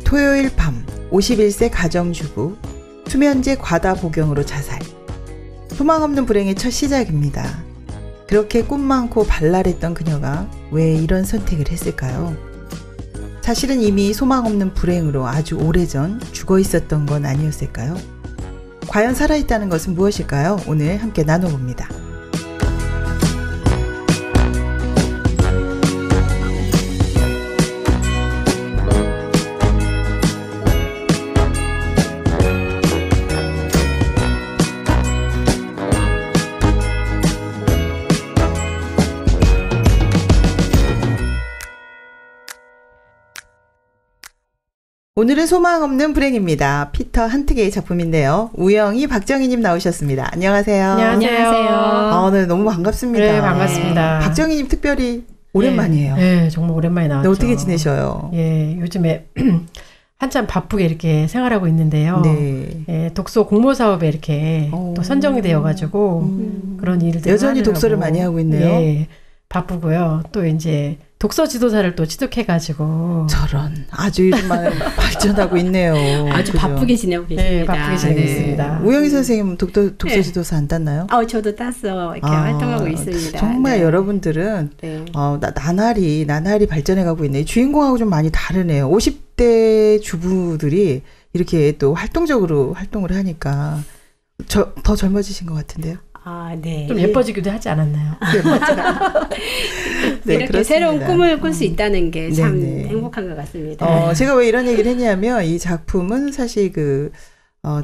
토요일 밤 51세 가정주부 수면제 과다 복용으로 자살. 소망 없는 불행의 첫 시작입니다. 그렇게 꿈 많고 발랄했던 그녀가 왜 이런 선택을 했을까요? 사실은 이미 소망 없는 불행으로 아주 오래전 죽어 있었던 건 아니었을까요? 과연 살아있다는 것은 무엇일까요? 오늘 함께 나눠봅니다. 오늘은 소망 없는 불행입니다. 피터 한트게의 작품인데요. 우영희, 박정희님 나오셨습니다. 안녕하세요. 안녕하세요. 네, 너무 반갑습니다. 네, 반갑습니다. 박정희님 특별히 오랜만이에요. 네, 정말 오랜만에 나왔죠. 네, 어떻게 지내셔요? 예, 요즘에 한참 바쁘게 이렇게 생활하고 있는데요. 네. 예, 독서 공모 사업에 이렇게 또 선정이 되어가지고 그런 일들 여전히 독서를 많이 하고 있네요. 예, 바쁘고요. 또 이제 독서 지도사를 또 취득해가지고 저런 아주 요즘만 발전하고 있네요. 아주 그죠? 바쁘게 지내고 계십니다. 네, 바쁘게 지내고 있습니다. 우영희 선생님 독서 네. 지도사 안 땄나요? 저도 땄어 이렇게 활동하고 있습니다. 정말 네. 여러분들은 네. 나날이 주인공하고 있네요. 주인공하고 좀 많이 다르네요. 50대 주부들이 이렇게 또 활동적으로 활동을 하니까 더 젊어지신 것 같은데요. 네. 좀 예뻐지기도 하지 않았나요? 네, 이렇게 그렇습니다. 새로운 꿈을 꿀 수 있다는 게 참 네네. 행복한 것 같습니다. 제가 왜 이런 얘기를 했냐면 이 작품은 사실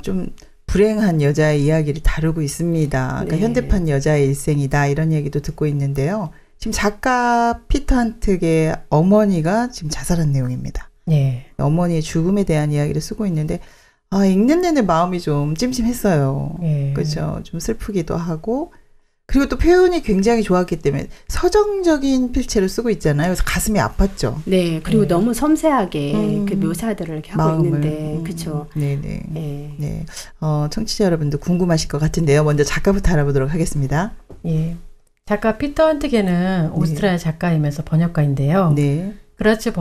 좀 불행한 여자의 이야기를 다루고 있습니다. 그러니까 네. 현대판 여자의 일생이다 이런 얘기도 듣고 있는데요. 지금 작가 피터 한트의 어머니가 지금 자살한 내용입니다. 예. 어머니의 죽음에 대한 이야기를 쓰고 있는데 읽는 내내 마음이 좀 찜찜했어요. 예. 그렇죠. 좀 슬프기도 하고 그리고 또 표현이 굉장히 좋았기 때문에 서정적인 필체를 쓰고 있잖아요. 그래서 가슴이 아팠죠. 네. 그리고 너무 섬세하게 그 묘사들을 이렇게 하고 마음을. 있는데 그렇죠. 네네. 네. 네. 청취자 여러분도 궁금하실 것 같은데요. 먼저 작가부터 알아보도록 하겠습니다. 예. 작가 피터 한트게는 오스트리아 작가이면서 번역가인데요. 네. 그라츠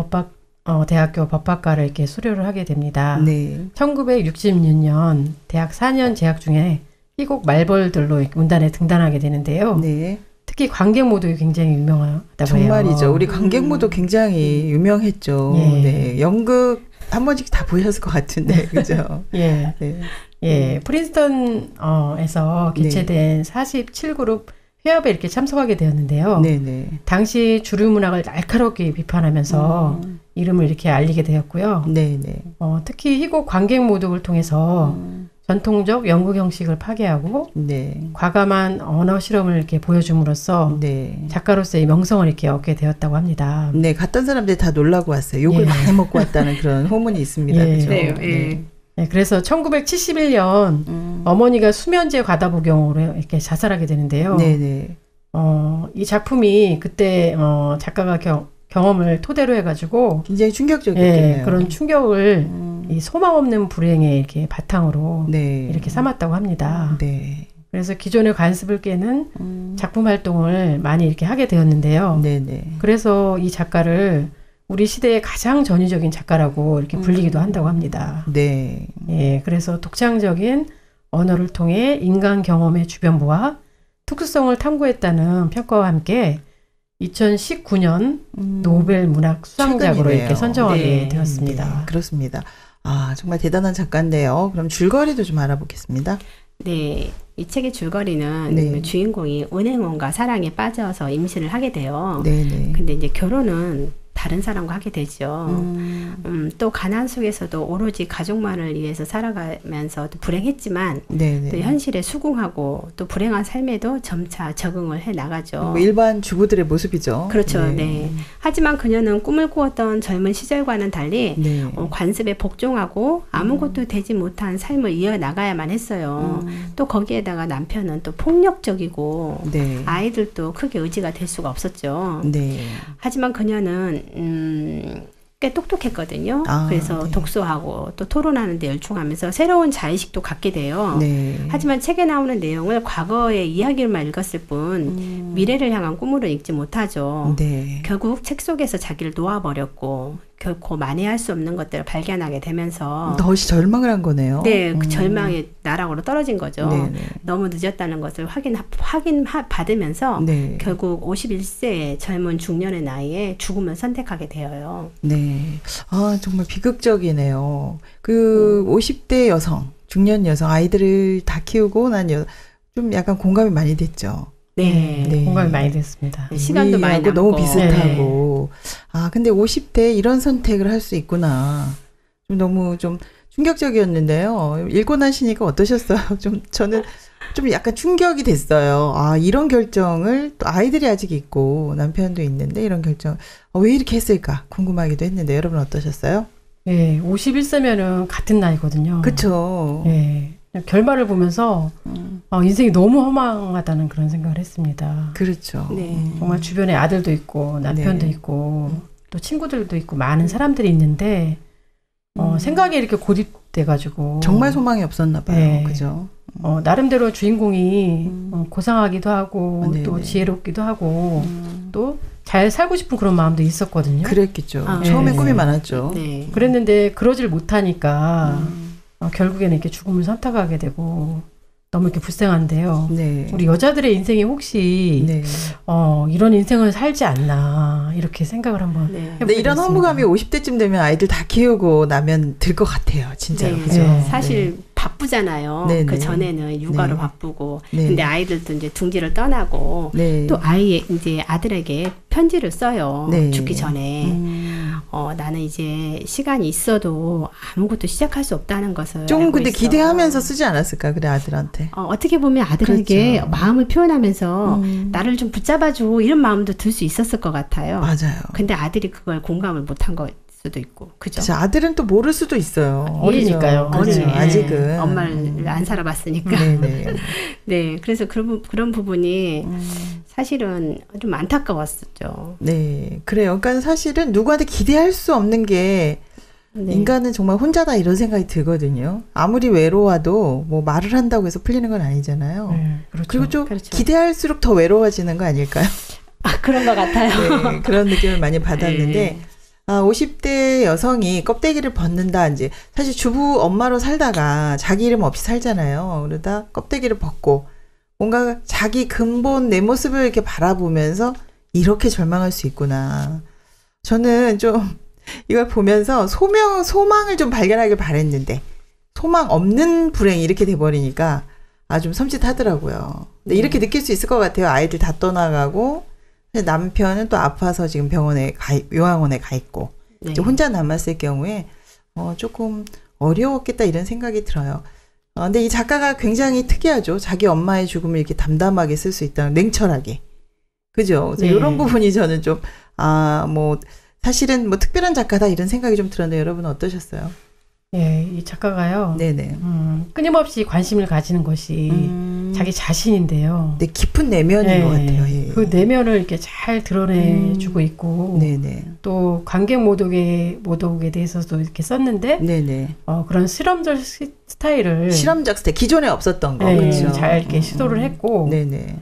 대학교 법학과를 이렇게 수료를 하게 됩니다. 네. 1966년 대학 4년 재학 중에 희곡 말벌들로 문단에 등단하게 되는데요. 네. 특히 관객 모독이 굉장히 유명하다고 해요. 정말이죠. 우리 관객모도 굉장히 유명했죠. 예. 네. 연극 한 번씩 다 보셨을 것 같은데, 그죠? 예. 네. 예. 프린스턴에서 개최된 47그룹 회합에 이렇게 참석하게 되었는데요. 네네. 당시 주류 문학을 날카롭게 비판하면서 이름을 이렇게 알리게 되었고요. 네네. 특히 희곡 관객 모독을 통해서 전통적 연극 형식을 파괴하고 네. 과감한 언어 실험을 이렇게 보여줌으로써 네. 작가로서의 명성을 이렇게 얻게 되었다고 합니다. 네, 갔던 사람들이 다 놀라고 왔어요. 욕을 예. 많이 먹고 왔다는 그런 호문이 있습니다. 예. 그죠? 네. 예. 네, 그래서 1971년 어머니가 수면제 과다 복용으로 이렇게 자살하게 되는데요. 네네. 이 작품이 그때 작가가 경험을 토대로 해가지고 굉장히 충격적이었겠네요. 그런 충격을 이 소망 없는 불행의 이렇게 바탕으로 네. 이렇게 삼았다고 합니다. 네. 그래서 기존의 관습을 깨는 작품 활동을 많이 이렇게 하게 되었는데요. 네네. 그래서 이 작가를 우리 시대의 가장 전위적인 작가라고 이렇게 불리기도 한다고 합니다. 네. 예, 그래서 독창적인 언어를 통해 인간 경험의 주변부와 특수성을 탐구했다는 평가와 함께 2019년 노벨 문학 수상작으로 최근이네요. 이렇게 선정하게 네. 되었습니다. 네, 그렇습니다. 정말 대단한 작가인데요. 그럼 줄거리도 좀 알아보겠습니다. 네. 이 책의 줄거리는 네. 주인공이 은행원과 사랑에 빠져서 임신을 하게 돼요. 네네. 근데 이제 결혼은 다른 사람과 하게 되죠. 또 가난 속에서도 오로지 가족만을 위해서 살아가면서 또 불행했지만 네네. 또 현실에 수긍하고 또 불행한 삶에도 점차 적응을 해 나가죠. 뭐 일반 주부들의 모습이죠. 그렇죠. 네. 하지만 그녀는 꿈을 꾸었던 젊은 시절과는 달리 네. 관습에 복종하고 아무것도 되지 못한 삶을 이어나가야만 했어요. 또 거기에다가 남편은 또 폭력적이고 네. 아이들도 크게 의지가 될 수가 없었죠. 네. 하지만 그녀는 꽤 똑똑했거든요. 아, 그래서 네. 독서하고 또 토론하는 데 열중하면서 새로운 자의식도 갖게 돼요. 네. 하지만 책에 나오는 내용을 과거의 이야기를만 읽었을 뿐 미래를 향한 꿈으로 읽지 못하죠. 네. 결국 책 속에서 자기를 놓아버렸고 결코 만회할 수 없는 것들을 발견하게 되면서 더 절망을 한 거네요. 네, 그 절망의 나락으로 떨어진 거죠. 네네. 너무 늦었다는 것을 받으면서 네. 결국 51세의 젊은 중년의 나이에 죽음을 선택하게 되어요. 네. 아, 정말 비극적이네요. 그 50대 여성, 중년 여성, 아이들을 다 키우고 난 좀 약간 공감이 많이 됐죠. 네. 네. 공감이 많이 됐습니다. 시간도 많이 우리하고 남고. 너무 비슷하고. 아, 근데 50대 이런 선택을 할 수 있구나. 좀 너무 좀 충격적이었는데요. 읽고 나시니까 어떠셨어요? 저는 좀 약간 충격이 됐어요. 아, 이런 결정을 또 아이들이 아직 있고 남편도 있는데 이런 결정 왜 이렇게 했을까 궁금하기도 했는데 여러분 어떠셨어요? 네, 51세면은 같은 나이거든요. 그쵸. 네. 결말을 보면서 인생이 너무 허망하다는 그런 생각을 했습니다. 그렇죠. 네. 정말 주변에 아들도 있고 남편도 네. 있고 또 친구들도 있고 많은 사람들이 있는데 생각이 이렇게 고립돼가지고 정말 소망이 없었나 봐요. 네. 그죠? 나름대로 주인공이 고상하기도 하고 네, 또 네. 지혜롭기도 하고 또 잘 살고 싶은 그런 마음도 있었거든요. 그랬겠죠. 아, 처음에 네. 꿈이 많았죠. 네. 그랬는데 그러질 못하니까 결국에는 이렇게 죽음을 선택하게 되고 너무 이렇게 불쌍한데요. 네. 우리 여자들의 인생이 혹시 네. 이런 인생을 살지 않나 이렇게 생각을 한번 네. 해보게 근데 이런 됐습니다. 허무감이 50대쯤 되면 아이들 다 키우고 나면 들 것 같아요. 진짜로. 네. 그죠? 네. 사실 바쁘잖아요. 네, 그 네. 전에는 육아로 네. 바쁘고. 네. 근데 아이들도 이제 둥지를 떠나고 네. 또 이제 아들에게 편지를 써요. 네. 죽기 전에. 나는 이제 시간이 있어도 아무것도 시작할 수 없다는 것을 좀 알고 근데 있어. 기대하면서 쓰지 않았을까 그래 아들한테. 어떻게 보면 아들에게 그렇죠. 마음을 표현하면서 나를 좀 붙잡아줘 이런 마음도 들 수 있었을 것 같아요. 맞아요. 근데 아들이 그걸 공감을 못한 걸 수도 있고, 그죠? 그래서 아들은 또 모를 수도 있어요. 어리니까요. 그렇죠. 어린애. 아직은 엄마를 안 살아봤으니까. 네네. 네, 그래서 그런 부분이 사실은 좀 안타까웠었죠. 네, 그래요. 그러니까 사실은 누구한테 기대할 수 없는 게 네. 인간은 정말 혼자다 이런 생각이 들거든요. 아무리 외로워도 뭐 말을 한다고 해서 풀리는 건 아니잖아요. 네, 그렇죠. 그리고 좀 그렇죠. 기대할수록 더 외로워지는 거 아닐까요? 그런 것 같아요. 네, 그런 느낌을 많이 받았는데 네. 50대 여성이 껍데기를 벗는다 이제 사실 주부 엄마로 살다가 자기 이름 없이 살잖아요. 그러다 껍데기를 벗고 뭔가 자기 근본 내 모습을 이렇게 바라보면서 이렇게 절망할 수 있구나. 저는 좀 이걸 보면서 소망을 좀 발견하길 바랬는데 소망 없는 불행이 이렇게 돼버리니까 좀 섬찟하더라고요. 근데 이렇게 느낄 수 있을 것 같아요. 아이들 다 떠나가고 남편은 또 아파서 지금 요양원에 가 있고 네. 이제 혼자 남았을 경우에 조금 어려웠겠다 이런 생각이 들어요. 근데 이 작가가 굉장히 특이하죠. 자기 엄마의 죽음을 이렇게 담담하게 쓸 수 있다는 냉철하게. 그죠? 그래서 네. 이런 부분이 저는 좀 뭐 사실은 뭐 특별한 작가다 이런 생각이 좀 들었는데 여러분 어떠셨어요? 예, 이 작가가요. 네네. 끊임없이 관심을 가지는 것이 자기 자신인데요. 네, 깊은 내면인 것 같아요. 예. 그 내면을 이렇게 잘 드러내주고 있고 네네. 또 관객 모독에 대해서도 이렇게 썼는데 네네. 그런 실험적 스타일을 실험적 스타일 기존에 없었던 거 네, 그렇죠. 잘 이렇게 시도를 했고 네네.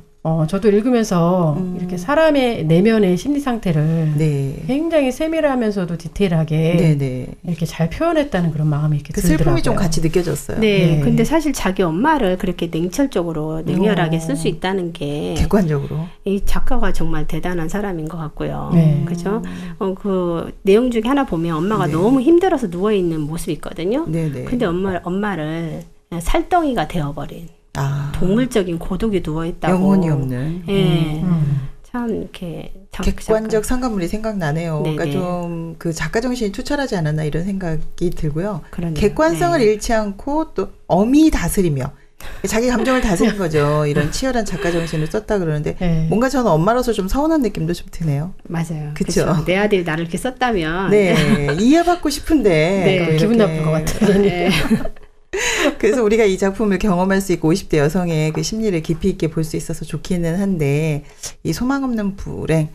저도 읽으면서 이렇게 사람의 내면의 심리 상태를 네. 굉장히 세밀하면서도 디테일하게 네네. 이렇게 잘 표현했다는 그런 마음이 이렇게 그 들더라고요. 슬픔이 좀 같이 느껴졌어요. 네, 네. 근데 사실 자기 엄마를 그렇게 냉철적으로 냉혈하게 쓸 수 있다는 게 객관적으로. 이 작가가 정말 대단한 사람인 것 같고요. 네. 그죠? 그 내용 중에 하나 보면 엄마가 네. 너무 힘들어서 누워 있는 모습이 있거든요. 네네. 근데 엄마를 그냥 살덩이가 되어버린 동물적인 고독에 누워 있다고. 영혼이 없는. 예. 참 이렇게 객관적 상관물이 생각나네요. 네네. 그러니까 좀 그 작가 정신이 투철하지 않았나 이런 생각이 들고요. 그러네요. 객관성을 네. 잃지 않고 또 엄히 다스리며 자기 감정을 다스린 거죠. 이런 치열한 작가 정신을 썼다 그러는데 네. 뭔가 저는 엄마로서 좀 서운한 느낌도 좀 드네요. 맞아요. 그쵸? 그쵸? 내 아들이 나를 이렇게 썼다면 네, 이해받고 싶은데 네, 또 기분 이렇게 나쁠 것 같아요. 네. 그래서 우리가 이 작품을 경험할 수 있고 50대 여성의 그 심리를 깊이 있게 볼 수 있어서 좋기는 한데 이 소망 없는 불행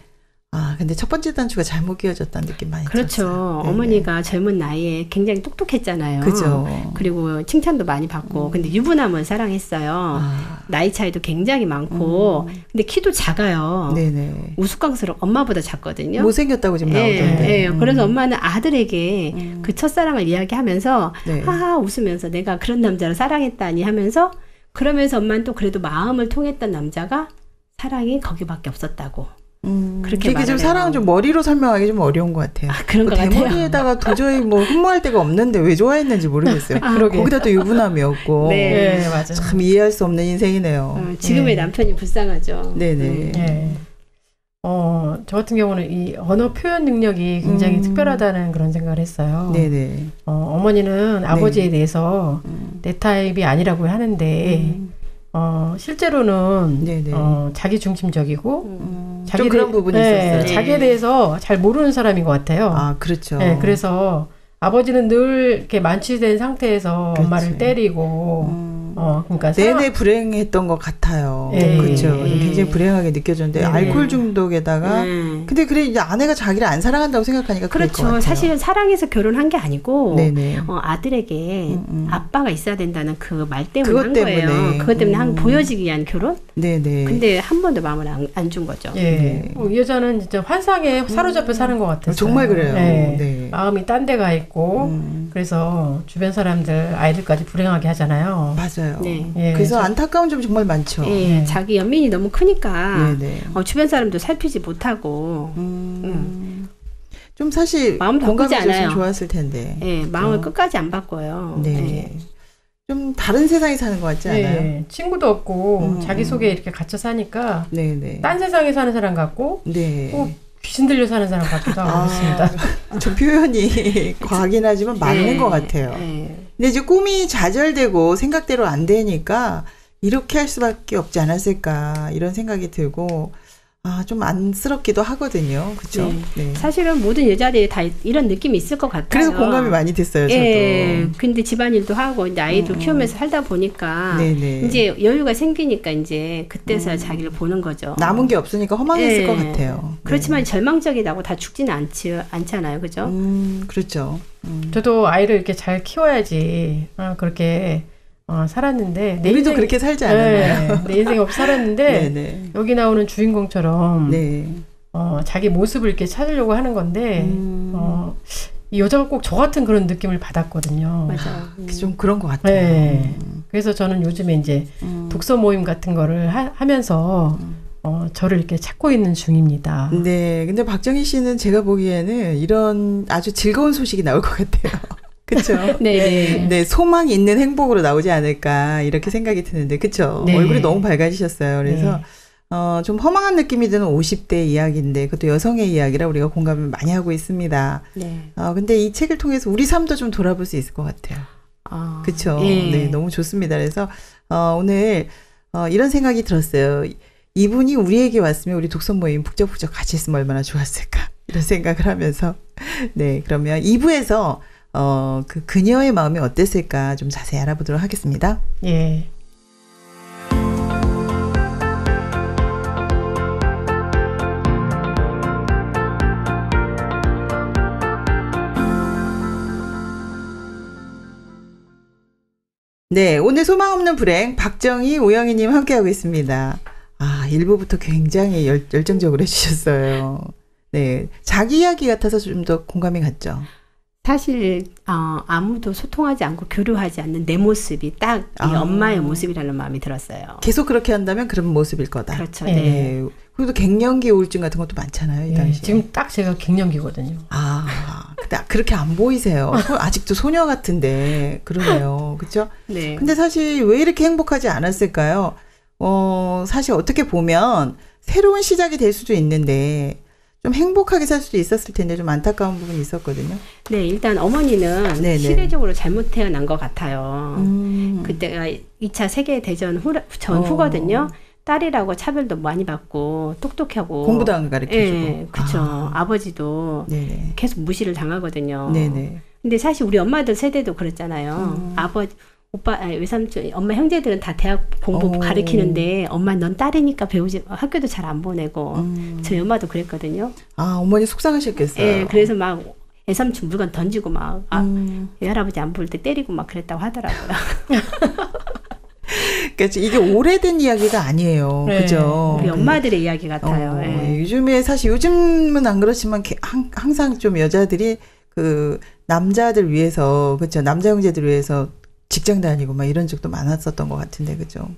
아, 근데 첫 번째 단추가 잘못 끼워졌다는 느낌 많이 그렇죠. 들었어요. 네네. 어머니가 젊은 나이에 굉장히 똑똑했잖아요. 그죠. 그리고 칭찬도 많이 받고, 근데 유부남을 사랑했어요. 아, 나이 차이도 굉장히 많고, 근데 키도 작아요. 네네. 우스꽝스러워. 엄마보다 작거든요. 못생겼다고 지금 예, 나오던데. 예. 그래서 엄마는 아들에게 그 첫사랑을 이야기하면서 네. 하하 웃으면서 내가 그런 남자를 사랑했다니 하면서, 그러면서 엄마는 또 그래도 마음을 통했던 남자가 사랑이 거기밖에 없었다고. 그렇게 되게 좀 말을 사랑은 해요. 좀 머리로 설명하기 좀 어려운 것 같아요. 그런 것 같아요. 대머리에다가 도저히 뭐 흠모할 데가 없는데 왜 좋아했는지 모르겠어요. 그러게. 거기다 또 유부남이었고. 네. 네, 맞아요. 참 이해할 수 없는 인생이네요. 지금의 네. 남편이 불쌍하죠. 네네. 네. 저 같은 경우는 이 언어 표현 능력이 굉장히 특별하다는 그런 생각을 했어요. 네네. 어머니는 아버지에 대해서 내 타입이 아니라고 하는데, 실제로는 네네. 자기 중심적이고, 좀 그런 부분이 있었어요. 자기에 대해서 잘 모르는 사람인 것 같아요. 아, 그렇죠. 네, 그래서 아버지는 늘 이렇게 만취된 상태에서 그렇지. 엄마를 때리고, 그러니까 내내 불행했던 것 같아요. 예. 그렇죠. 예. 굉장히 불행하게 느껴졌는데 네. 알코올 중독에다가 근데 그래 이제 아내가 자기를 안 사랑한다고 생각하니까 그럴 것 그렇죠. 같아요. 사실은 사랑해서 결혼한 게 아니고 네네. 아들에게 아빠가 있어야 된다는 그 말 때문에 그것 한 때문에. 거예요. 그것 때문에 보여지기 위한 결혼? 네네. 근데 한 번도 마음을 안 준 거죠. 예. 네. 이 여자는 진짜 환상에 사로잡혀 사는 것 같았어요. 정말 그래요. 네. 네. 마음이 딴 데 가 있고, 그래서 주변 사람들, 아이들까지 불행하게 하잖아요. 맞아요. 네. 예, 그래서 안타까운 점이 정말 많죠. 예, 네. 자기 연민이 너무 크니까 네네. 주변 사람도 살피지 못하고 좀 사실 마음도 공감이 바꾸지 않아요. 좀 좋았을 텐데. 예, 마음을 끝까지 안 바꿔요. 네. 좀 다른 세상에 사는 것 같지 않아요? 네. 친구도 없고, 자기 속에 이렇게 갇혀 사니까, 네네. 딴 세상에 사는 사람 같고, 네. 꼭 귀신 들려 사는 사람 같기도 하고 그렇습니다. 좀 표현이 과하긴 하지만 맞는 것 같아요. 예. 근데 이제 꿈이 좌절되고 생각대로 안 되니까 이렇게 할 수밖에 없지 않았을까 이런 생각이 들고 좀 안쓰럽기도 하거든요. 그렇죠? 네. 사실은 모든 여자들이 다 이런 느낌이 있을 것 같아요. 그래서 공감이 많이 됐어요. 저도. 예. 근데 집안일도 하고 이제 아이도 키우면서 살다 보니까 네네. 이제 여유가 생기니까 이제 그때서야 자기를 보는 거죠. 남은 게 없으니까 허망했을 예. 것 같아요. 그렇지만 절망적이라고 다 죽지는 않잖아요. 그죠? 그렇죠. 저도 아이를 이렇게 잘 키워야지 그렇게 살았는데 내 우리도 인생- 그렇게 살지 않았나요? 네, 내 인생 없이 살았는데 네네. 여기 나오는 주인공처럼 네. 자기 모습을 이렇게 찾으려고 하는 건데 이 여자가 꼭 저 같은 그런 느낌을 받았거든요. 맞아요. 좀 그런 것 같아요. 네. 그래서 저는 요즘에 이제 독서 모임 같은 거를 하면서 저를 이렇게 찾고 있는 중입니다. 네. 근데 박정희 씨는 제가 보기에는 이런 아주 즐거운 소식이 나올 것 같아요. 그렇죠? 네. 네, 소망이 있는 행복으로 나오지 않을까 이렇게 생각이 드는데, 그렇죠? 네. 얼굴이 너무 밝아지셨어요. 그래서 좀 허망한 느낌이 드는 50대 이야기인데, 그것도 여성의 이야기라 우리가 공감을 많이 하고 있습니다. 네. 근데 이 책을 통해서 우리 삶도 좀 돌아볼 수 있을 것 같아요. 그렇죠? 예. 네, 너무 좋습니다. 그래서 오늘 이런 생각이 들었어요. 이분이 우리에게 왔으면 우리 독서 모임 북적북적 같이 했으면 얼마나 좋았을까 이런 생각을 하면서 네, 그러면 2부에서 그 그녀의 마음이 어땠을까 좀 자세히 알아보도록 하겠습니다. 예. 네, 오늘 소망 없는 불행 박정희, 오영희님 함께하고 있습니다. 1부부터 굉장히 열정적으로 해주셨어요. 네, 자기 이야기 같아서 좀 더 공감이 갔죠. 사실 아무도 소통하지 않고 교류하지 않는 내 모습이 딱 이 엄마의 모습이라는 마음이 들었어요. 계속 그렇게 한다면 그런 모습일 거다. 그렇죠. 네. 네. 그리고 갱년기 우울증 같은 것도 많잖아요, 이 예, 당시에. 지금 딱 제가 갱년기거든요. 근데 그렇게 안 보이세요. 아직도 소녀 같은데 그러네요, 그렇죠? 네. 근데 사실 왜 이렇게 행복하지 않았을까요? 사실 어떻게 보면 새로운 시작이 될 수도 있는데 좀 행복하게 살 수도 있었을 텐데 좀 안타까운 부분이 있었거든요. 네, 일단 어머니는 네네. 시대적으로 잘못 태어난 것 같아요. 그때가 2차 세계대전 전후거든요. 딸이라고 차별도 많이 받고 똑똑하고 공부도 안 가르쳐주고. 네, 그렇죠. 아버지도 네네. 계속 무시를 당하거든요. 네네. 근데 사실 우리 엄마들 세대도 그랬잖아요. 외삼촌, 엄마 형제들은 다 대학 공부 가르치는데 엄마 넌 딸이니까 배우지 학교도 잘 안 보내고 저희 엄마도 그랬거든요. 아, 어머니 속상하셨겠어요. 예, 그래서 막 외삼촌 물건 던지고 막 외할아버지 안 볼 때 때리고 막 그랬다고 하더라고요. 그러니까 이게 오래된 이야기가 아니에요. 네. 그죠? 우리 엄마들의 이야기 같아요. 예. 요즘에 사실 요즘은 안 그렇지만 항상 좀 여자들이 그 남자들 위해서 그렇죠. 남자 형제들 위해서 직장 다니고 막 이런 적도 많았었던 것 같은데 그죠?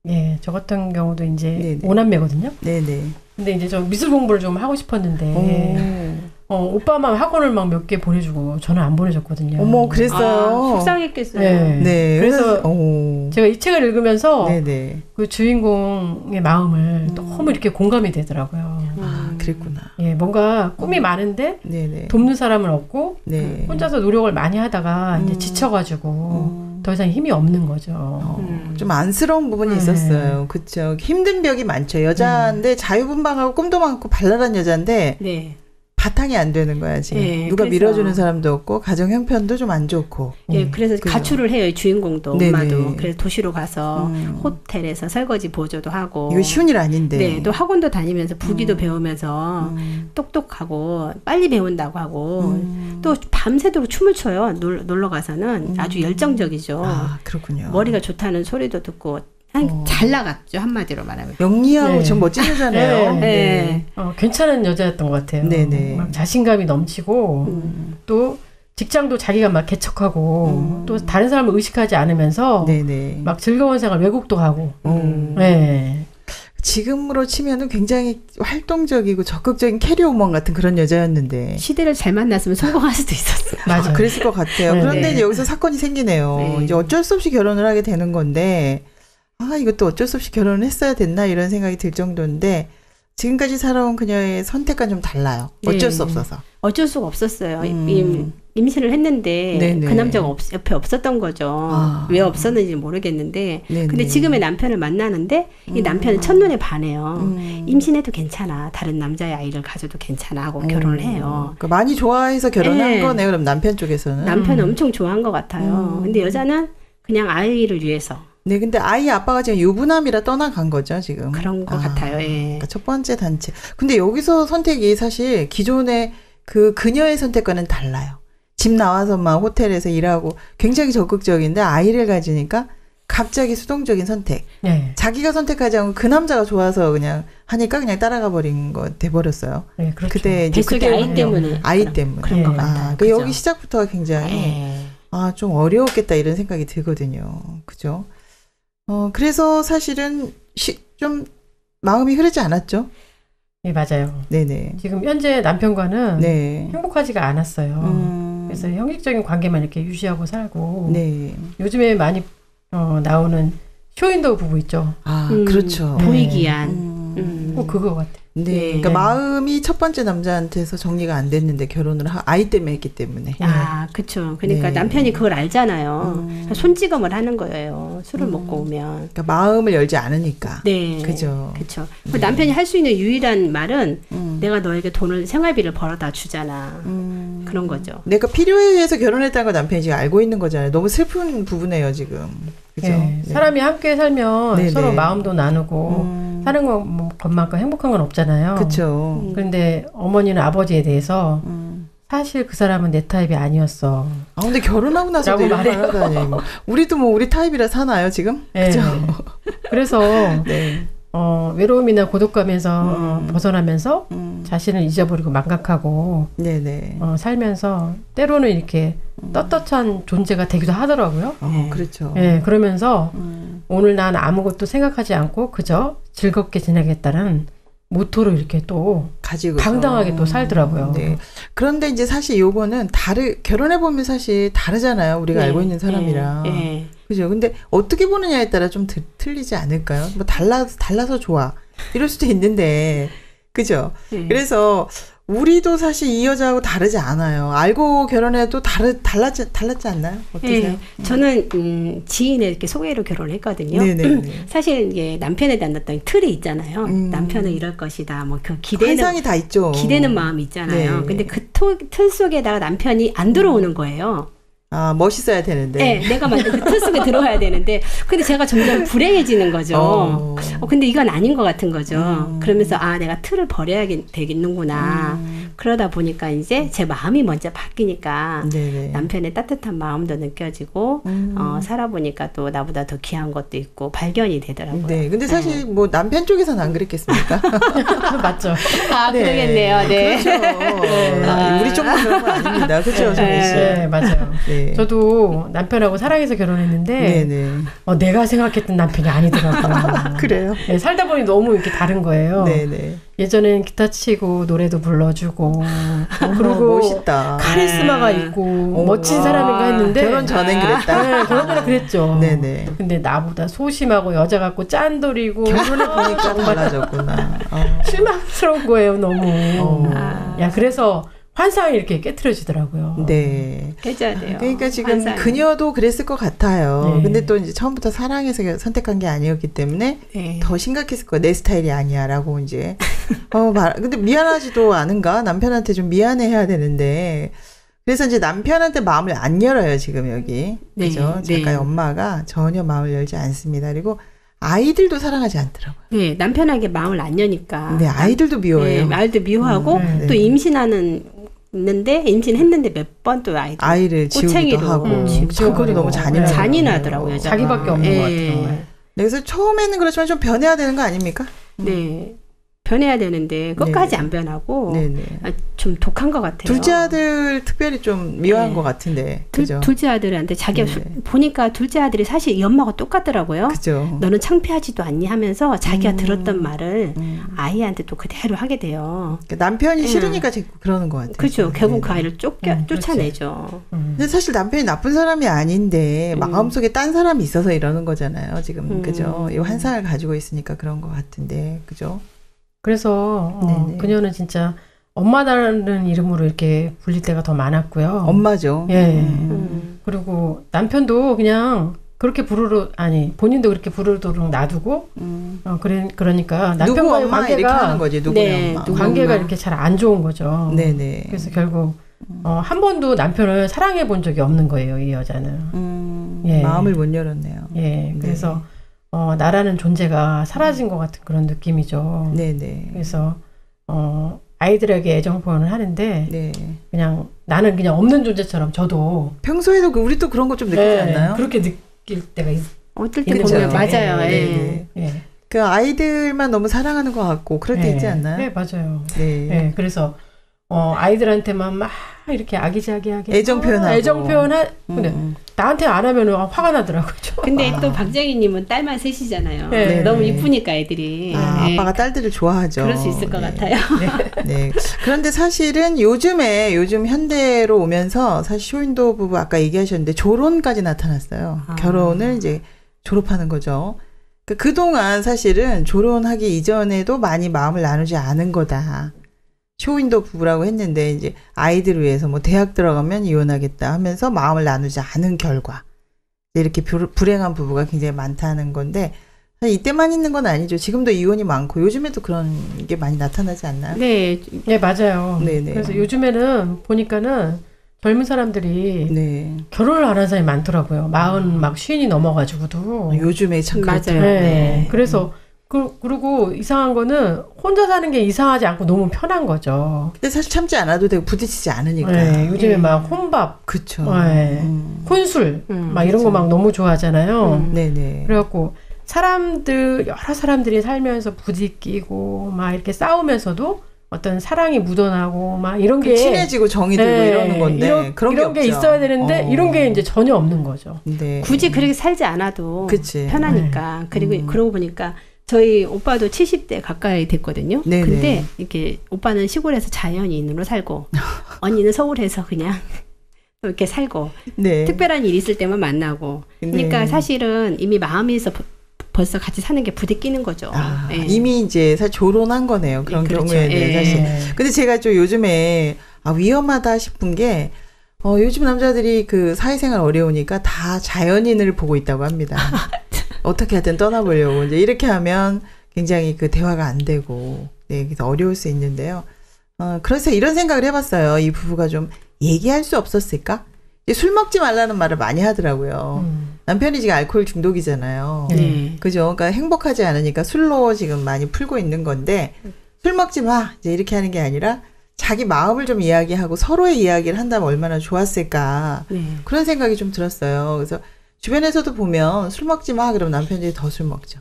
예, 저 같은 경우도 이제 네네. 5남매거든요. 네네. 근데 이제 저 미술 공부를 좀 하고 싶었는데 오빠만 학원을 막 몇 개 보내주고 저는 안 보내줬거든요. 어머, 그랬어요. 속상했겠어요. 네. 네. 그래서 제가 이 책을 읽으면서 네네. 그 주인공의 마음을 너무 이렇게 공감이 되더라고요. 아, 그랬구나. 예, 뭔가 꿈이 많은데 네네. 돕는 사람은 없고 네. 혼자서 노력을 많이 하다가 이제 지쳐가지고 더 이상 힘이 없는 거죠. 좀 안쓰러운 부분이 있었어요. 그렇죠. 힘든 벽이 많죠. 여자인데 자유분방하고 꿈도 많고 발랄한 여자인데 네. 바탕이 안 되는 거야 지금. 네, 누가 그래서. 밀어주는 사람도 없고 가정 형편도 좀 안 좋고. 예, 그래서 그죠. 가출을 해요, 이 주인공도, 네네. 엄마도. 그래서 도시로 가서 호텔에서 설거지 보조도 하고. 이거 쉬운 일 아닌데. 네, 또 학원도 다니면서 부기도 배우면서 똑똑하고 빨리 배운다고 하고 또 밤새도록 춤을 춰요. 놀러 가서는 아주 열정적이죠. 아, 그렇군요. 머리가 좋다는 소리도 듣고 잘 나갔죠, 한마디로 말하면. 영리하고 네. 좀 멋진 여자네요. 네. 괜찮은 여자였던 것 같아요. 네네. 막 자신감이 넘치고 또 직장도 자기가 막 개척하고 또 다른 사람을 의식하지 않으면서 네네. 막 즐거운 생활 외국도 가고. 네. 지금으로 치면은 굉장히 활동적이고 적극적인 캐리어우먼 같은 그런 여자였는데. 시대를 잘 만났으면 성공할 수도 있었어요. 맞아요. 아, 그랬을 것 같아요. 네. 그런데 네. 이제 여기서 사건이 생기네요. 네. 이제 어쩔 수 없이 결혼을 하게 되는 건데, 아, 이것도 어쩔 수 없이 결혼을 했어야 됐나 이런 생각이 들 정도인데, 지금까지 살아온 그녀의 선택과 좀 달라요. 어쩔 네. 수 없어서. 어쩔 수가 없었어요. 임신을 했는데 네네. 그 남자가 옆에 없었던 거죠. 아. 왜 없었는지 모르겠는데 네네. 근데 지금의 남편을 만나는데 이 남편은 첫눈에 반해요. 임신해도 괜찮아. 다른 남자의 아이를 가져도 괜찮아 하고 결혼을 해요. 그러니까 많이 좋아해서 결혼한 네. 거네요. 그럼 남편 쪽에서는. 남편은 엄청 좋아한 것 같아요. 근데 여자는 그냥 아이를 위해서 네, 근데 아이 아빠가 지금 유부남이라 떠나간 거죠, 지금. 그런 것 같아요. 예. 그러니까 첫 번째 단체. 근데 여기서 선택이 사실 기존의 그녀의 선택과는 달라요. 집 나와서 막 호텔에서 일하고 굉장히 적극적인데 아이를 가지니까 갑자기 수동적인 선택. 네. 자기가 선택하지 않고 그 남자가 좋아서 그냥 하니까 그냥 따라가 버린 거 돼버렸어요. 네, 그렇죠. 그때 이제 뱃속에 아이 때문에. 아이 때문에. 그런 것 네. 같아요. 그 그죠? 여기 시작부터가 굉장히 예. 좀 어려웠겠다 이런 생각이 들거든요. 그죠? 그래서 사실은 좀 마음이 흐르지 않았죠? 네, 맞아요. 네네. 지금 현재 남편과는 네. 행복하지가 않았어요. 그래서 형식적인 관계만 이렇게 유지하고 살고 네. 요즘에 많이 나오는 쇼윈도우 부부 있죠. 아, 그렇죠. 보이기 네. 위한. 꼭 그거 같아. 네. 네. 그러니까 마음이 첫 번째 남자한테서 정리가 안 됐는데 결혼을 아이 때문에 했기 때문에. 아, 그쵸. 그러니까 네. 남편이 그걸 알잖아요. 손찌검을 하는 거예요. 술을 먹고 오면. 그러니까 마음을 열지 않으니까. 네. 그죠. 그쵸. 그 남편이 할 수 있는 유일한 말은 음. 내가 너에게 생활비를 벌어다 주잖아. 그런 거죠. 내가 필요에 의해서 결혼했다는 걸 남편이 지금 알고 있는 거잖아요. 너무 슬픈 부분이에요, 지금. 그죠? 네. 네. 사람이 함께 살면 네, 서로 네. 마음도 나누고 사는 것만큼 행복한 건 없잖아요. 그쵸. 그런데 어머니는 아버지에 대해서 사실 그 사람은 내 타입이 아니었어. 근데 결혼하고 나서도 라고 이런 말 말해요. 하다니. 우리도 뭐 우리 타입이라 사나요, 지금? 네. 그죠? 그래서 네. 외로움이나 고독감에서 벗어나면서 자신을 잊어버리고 망각하고 네네. 살면서 때로는 이렇게 떳떳한 존재가 되기도 하더라고요. 그렇죠. 예, 그러면서 오늘 난 아무것도 생각하지 않고 그저 즐겁게 지내겠다는 모토로 이렇게 또 가지고 당당하게 또 살더라고요. 네. 그런데 이제 사실 요거는 결혼해 보면 사실 다르잖아요. 우리가 네. 알고 있는 사람이랑. 네. 그죠? 근데 어떻게 보느냐에 따라 좀 틀리지 않을까요? 뭐 달라서 좋아. 이럴 수도 있는데. 그죠? 그래서 우리도 사실 이 여자하고 다르지 않아요. 알고 결혼해도 달랐지 않나요? 어떠세요? 네. 저는 지인의 이렇게 소개로 결혼을 했거든요. 네네. 사실 이게 남편에 대한 어떤 틀이 있잖아요. 남편은 이럴 것이다. 뭐 그 기대는 환상이 다 있죠. 기대는 마음이 있잖아요. 네. 근데 그 틀 속에다가 남편이 안 들어오는 거예요. 아, 멋있어야 되는데. 네, 내가 만든 그 틀 속에 들어와야 되는데, 근데 제가 점점 불행해지는 거죠. 근데 이건 아닌 것 같은 거죠. 그러면서, 아, 내가 틀을 버려야 되겠는구나. 그러다 보니까 이제 제 마음이 먼저 바뀌니까 네네. 남편의 따뜻한 마음도 느껴지고, 살아보니까 또 나보다 더 귀한 것도 있고, 발견이 되더라고요. 네. 근데 사실 뭐 남편 쪽에서는 안 그랬겠습니까? 맞죠. 아, 네. 그러겠네요. 네. 그렇죠. 아. 우리 쪽만 그런 건 아닙니다. 그렇죠, 정희 씨. 네, 맞아요. 네. 저도 남편하고 사랑해서 결혼했는데 네네. 내가 생각했던 남편이 아니더라고요. 그래요? 네, 살다 보니 너무 이렇게 다른 거예요. 네네. 예전엔 기타 치고 노래도 불러주고 그리고 멋있다. 카리스마가 있고 멋진 사람인가 했는데 결혼 전엔 그랬다. 네, 결혼 전에 그랬죠. 네네. 근데 나보다 소심하고 여자 같고 짠돌이고 결혼해 보니까 달라졌구나. 실망스러운 거예요, 너무. 어. 야, 그래서 환상이 이렇게 깨트려지더라고요. 네. 해줘야 돼요. 그러니까 지금 환상이. 그녀도 그랬을 것 같아요. 네. 근데 또 이제 처음부터 사랑해서 선택한 게 아니었기 때문에 네. 더 심각했을 거야. 내 스타일이 아니야라고 이제. 근데 미안하지도 않은가? 남편한테 좀 미안해 해야 되는데. 그래서 이제 남편한테 마음을 안 열어요, 지금 여기. 네, 그죠? 네. 작가의 엄마가 전혀 마음을 열지 않습니다. 그리고 아이들도 사랑하지 않더라고요. 네, 남편에게 마음을 안 여니까. 네, 아이들도 미워해요. 네, 아이도 미워하고 네. 또 임신했는데 몇 번 또 아이를 지우기도 꼬챙이로 하고. 지우고 그것도 너무 잔인하더라고요. 잔인하더라고요. 여자가. 자기밖에 없는 네. 것 같아요. 그래서 처음에는 그렇지만 좀 변해야 되는 거 아닙니까? 네. 변해야 되는데 끝까지 네. 안 변하고 네네. 좀 독한 것 같아요. 둘째 아들 특별히 좀 미워한 네. 것 같은데. 그죠? 둘째 아들한테 자기가 네. 보니까 둘째 아들이 사실 이 엄마가 똑같더라고요. 그죠. 너는 창피하지도 않니 하면서 자기가 들었던 말을 음. 아이한테 또 그대로 하게 돼요. 그러니까 남편이 싫으니까 자꾸 그러는 것 같아요. 그렇죠. 결국 그 네네. 아이를 쫓아내죠. 근데 사실 남편이 나쁜 사람이 아닌데 마음속에 딴 사람이 있어서 이러는 거잖아요. 지금 그죠. 이 환상을 가지고 있으니까 그런 것 같은데 그죠. 그래서 네네. 그녀는 진짜 엄마라는 이름으로 이렇게 불릴 때가 더 많았고요. 엄마죠. 예. 그리고 남편도 그냥 그렇게 본인도 그렇게 부르도록 놔두고 그러니까 누구 남편과의 엄마 이렇게 관계가 하는 거지. 누구의 네, 엄마. 누구 관계가 엄마. 이렇게 잘 안 좋은 거죠. 네네. 그래서 결국 한 번도 남편을 사랑해 본 적이 없는 거예요, 이 여자는. 예. 마음을 못 열었네요. 예. 그래서 나라는 존재가 사라진 것 같은 그런 느낌이죠. 네네. 그래서 아이들에게 애정 표현을 하는데 네. 그냥 나는 그냥 없는 존재처럼 저도 평소에도 우리 또 그런 거 좀 느끼지 않나요? 그렇게 느낄 때가 어떨 때 그렇죠. 보면 맞아요. 네, 예. 네. 예. 그 아이들만 너무 사랑하는 것 같고 그럴 때 있지 않나요? 네, 맞아요. 네. 네, 그래서 아이들한테만 막 이렇게 아기자기하게 애정 표현하고. 애정 근데 나한테 안 하면 화가 나더라고요. 근데 또 박정희님은 딸만 셋이잖아요. 네. 너무 이쁘니까 애들이. 네. 아빠가 딸들을 좋아하죠. 그럴 수 있을 것 같아요. 네. 그런데 사실은 요즘 현대로 오면서 사실 쇼윈도 부부 아까 얘기하셨는데 조론까지 나타났어요. 결혼을 이제 졸업하는 거죠. 그동안 사실은 조론하기 이전에도 많이 마음을 나누지 않은 거다. 쇼윈도 부부라고 했는데 이제 아이들을 위해서 뭐 대학 들어가면 이혼하겠다 하면서 마음을 나누지 않은 결과 이렇게 불행한 부부가 굉장히 많다는 건데 사실 이때만 있는 건 아니죠. 지금도 이혼이 많고 요즘에도 그런 게 많이 나타나지 않나요? 네, 맞아요. 네네. 그래서 요즘에는 보니까는 젊은 사람들이 네. 결혼을 안 하는 사람이 많더라고요. 50이 넘어가지고도. 요즘에 참 맞아요. 그렇죠. 네. 그래서 그리고 이상한 거는 혼자 사는 게 이상하지 않고 너무 편한 거죠. 근데 사실 참지 않아도 되고 부딪히지 않으니까. 네, 요즘에 막 혼밥, 그쵸. 네, 혼술, 막 이런 거 막 너무 좋아하잖아요. 네네. 그래갖고 여러 사람들이 살면서 부딪히고 막 이렇게 싸우면서도 어떤 사랑이 묻어나고 막 이런 게 친해지고 정이 들고 네, 이러는 건데 이런 게 있어야 되는데 이런 게 이제 전혀 없는 거죠. 네. 굳이 그렇게 살지 않아도 그치. 편하니까. 그리고 그러고 보니까 저희 오빠도 70대 가까이 됐거든요. 네네. 근데 이렇게 오빠는 시골에서 자연인으로 살고 언니는 서울에서 그냥 이렇게 살고 네. 특별한 일 있을 때만 만나고. 그러니까 네. 사실은 이미 마음에서 벌써 같이 사는 게 부대끼는 거죠. 예. 이미 이제 사실 조론한 거네요. 그런 그렇죠. 경우에는 예. 사실. 근데 제가 좀 요즘에 위험하다 싶은 게 요즘 남자들이 그 사회생활 어려우니까 다 자연인을 보고 있다고 합니다. 어떻게 하든 떠나보려고 이제 이렇게 하면 굉장히 그 대화가 안 되고 네, 그래서 어려울 수 있는데요. 그래서 이런 생각을 해봤어요. 이 부부가 좀 얘기할 수 없었을까? 술 먹지 말라는 말을 많이 하더라고요. 남편이 지금 알코올 중독이잖아요. 그죠? 그러니까 행복하지 않으니까 술로 지금 많이 풀고 있는 건데 술 먹지 마 이제 이렇게 하는 게 아니라 자기 마음을 좀 이야기하고 서로의 이야기를 한다면 얼마나 좋았을까 그런 생각이 좀 들었어요. 그래서 주변에서도 보면 술 먹지 마 그러면 남편들이 더 술 먹죠.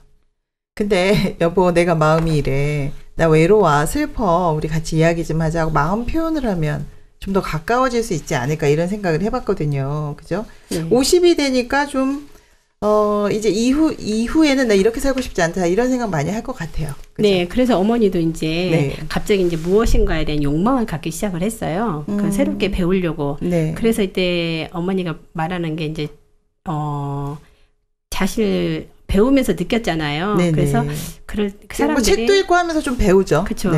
근데 여보 내가 마음이 이래 나 외로워 슬퍼 우리 같이 이야기 좀 하자고 마음 표현을 하면 좀 더 가까워질 수 있지 않을까 이런 생각을 해봤거든요. 그죠? 50이 되니까 좀 이제 이후에는 나 이렇게 살고 싶지 않다 이런 생각 많이 할 것 같아요. 그죠? 네, 그래서 어머니도 이제 갑자기 이제 무엇인가에 대한 욕망을 갖기 시작을 했어요. 그 새롭게 배우려고. 그래서 이때 어머니가 말하는 게 이제 자신을 배우면서 느꼈잖아요. 그래서 그 사람들이 뭐 책도 읽고 하면서 좀 배우죠. 그렇죠.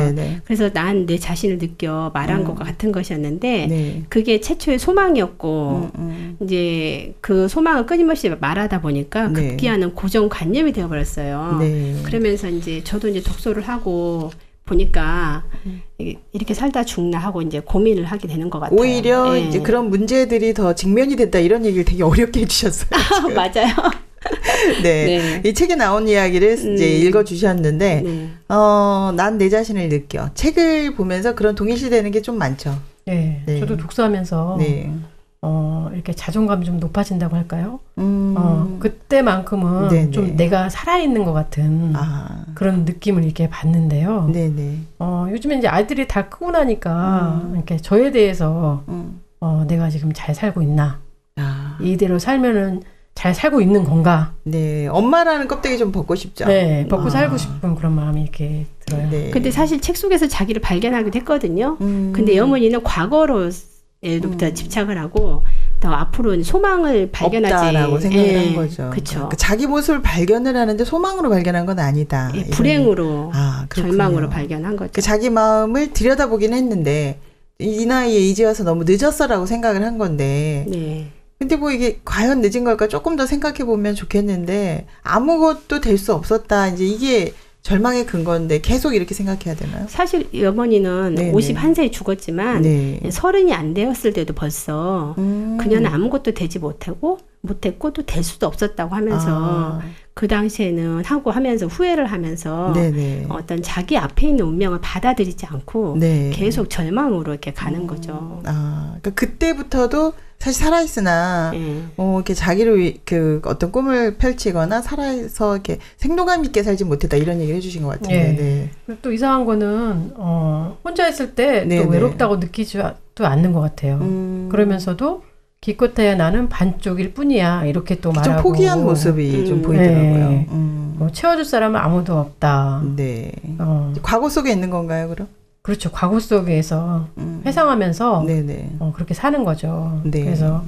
그래서 난 내 자신을 느껴 말한 것과 같은 것이었는데 그게 최초의 소망이었고 이제 그 소망을 끊임없이 말하다 보니까 급기야는 고정관념이 되어버렸어요. 그러면서 이제 저도 이제 독서를 하고 보니까 이렇게 살다 죽나 하고 이제 고민을 하게 되는 것 같아요. 오히려 이제 그런 문제들이 더 직면이 된다 이런 얘기를 되게 어렵게 해주셨어요. 맞아요. 이 책에 나온 이야기를 이제 읽어주셨는데, 난 내 자신을 느껴. 책을 보면서 그런 동일시되는 게 좀 많죠. 저도 독서하면서 이렇게 자존감이 좀 높아진다고 할까요? 그때만큼은 좀 내가 살아있는 것 같은 그런 느낌을 이렇게 받는데요. 요즘에 이제 아이들이 다 크고 나니까 이렇게 저에 대해서 내가 지금 잘 살고 있나? 이대로 살면은 잘 살고 있는 건가? 엄마라는 껍데기 좀 벗고 싶죠. 벗고 살고 싶은 그런 마음이 이렇게 들어요. 근데 사실 책 속에서 자기를 발견하기도 했거든요. 근데 어머니는 과거로부터 집착을 하고 더 앞으로 소망을 발견하지. 없다라고 생각을 한 거죠. 그쵸. 그러니까 자기 모습을 발견을 하는데 소망으로 발견한 건 아니다. 불행으로, 절망으로 발견한 거죠. 그 자기 마음을 들여다보긴 했는데 이 나이에 이제 와서 너무 늦었어라고 생각을 한 건데 근데 뭐 이게 과연 늦은 걸까 조금 더 생각해 보면 좋겠는데 아무것도 될 수 없었다. 이제 이게 절망의 근거인데 계속 이렇게 생각해야 되나요? 사실 이 어머니는 51세에 죽었지만 30이 안 되었을 때도 벌써 그녀는 아무것도 되지 못했고 또 될 수도 없었다고 하면서 그 당시에는 하고 하면서 후회를 하면서 어떤 자기 앞에 있는 운명을 받아들이지 않고 계속 절망으로 이렇게 가는 거죠. 그러니까 그때부터도 사실 살아있으나 이렇게 자기를 그 어떤 꿈을 펼치거나 살아서 이렇게 생동감 있게 살지 못했다 이런 얘기를 해주신 것 같은데. 또 이상한 거는 혼자 있을 때 또 외롭다고 느끼지도 않는 것 같아요. 그러면서도 기껏해야 나는 반쪽일 뿐이야 이렇게 또 말하고 좀 포기한 모습이 좀 보이더라고요. 채워줄 사람은 아무도 없다. 과거 속에 있는 건가요, 그럼? 그렇죠. 과거 속에서 회상하면서 그렇게 사는 거죠. 그래서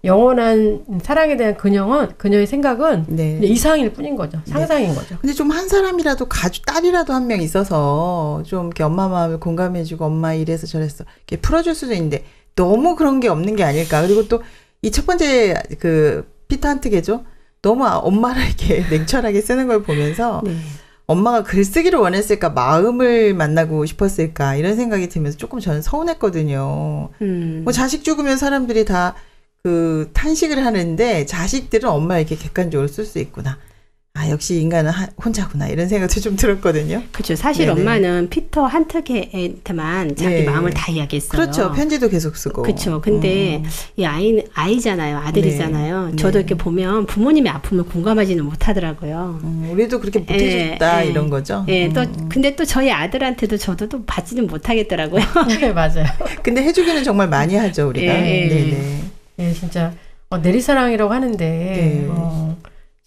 영원한 사랑에 대한 그녀의 생각은 이상일 뿐인 거죠. 상상인 거죠. 근데 좀 한 사람이라도 딸이라도 한 명 있어서 좀 이렇게 엄마 마음을 공감해주고 엄마 이래서 저래서 이렇게 풀어줄 수도 있는데 너무 그런 게 없는 게 아닐까. 그리고 또 이 첫 번째 그 피터 한트게죠. 너무 엄마를 이렇게 냉철하게 쓰는 걸 보면서 엄마가 글쓰기를 원했을까 마음을 만나고 싶었을까 이런 생각이 들면서 조금 저는 서운했거든요. 뭐 자식 죽으면 사람들이 다 그 탄식을 하는데 자식들은 엄마 이렇게 객관적으로 쓸 수 있구나. 역시 인간은 혼자구나 이런 생각도 좀 들었거든요. 그렇죠. 사실 엄마는 피터 한트게한테만 자기 마음을 다 이야기했어요. 그렇죠. 편지도 계속 쓰고. 그렇죠. 근데 이 아이잖아요. 아들이잖아요. 저도 이렇게 보면 부모님의 아픔을 공감하지는 못하더라고요. 우리도 그렇게 못해줬다 이런 거죠. 근데 또 저희 아들한테도 저도 또 받지는 못하겠더라고요. 맞아요. 근데 해주기는 정말 많이 하죠 우리가. 진짜 내리사랑이라고 하는데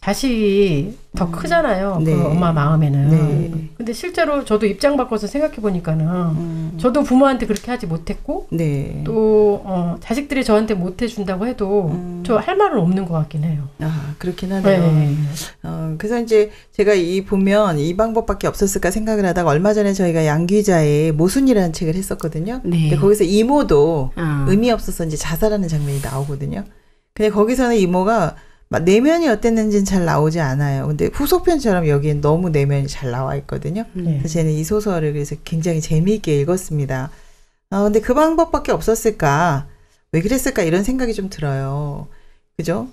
자식이 더 크잖아요. 그 엄마 마음에는. 근데 실제로 저도 입장 바꿔서 생각해 보니까는 저도 부모한테 그렇게 하지 못했고 또 자식들이 저한테 못 해준다고 해도 저 할 말은 없는 것 같긴 해요. 그렇긴 하네요. 그래서 이제 제가 보면 이 방법밖에 없었을까 생각을 하다가 얼마 전에 저희가 양귀자의 모순이라는 책을 했었거든요. 근데 거기서 이모도 의미 없어서 이제 자살하는 장면이 나오거든요. 근데 거기서는 이모가 내면이 어땠는지는 잘 나오지 않아요. 근데 후속편처럼 여기엔 너무 내면이 잘 나와 있거든요. 그래서 저는 이 소설을 그래서 굉장히 재미있게 읽었습니다. 근데 그 방법밖에 없었을까? 왜 그랬을까 이런 생각이 좀 들어요. 그죠?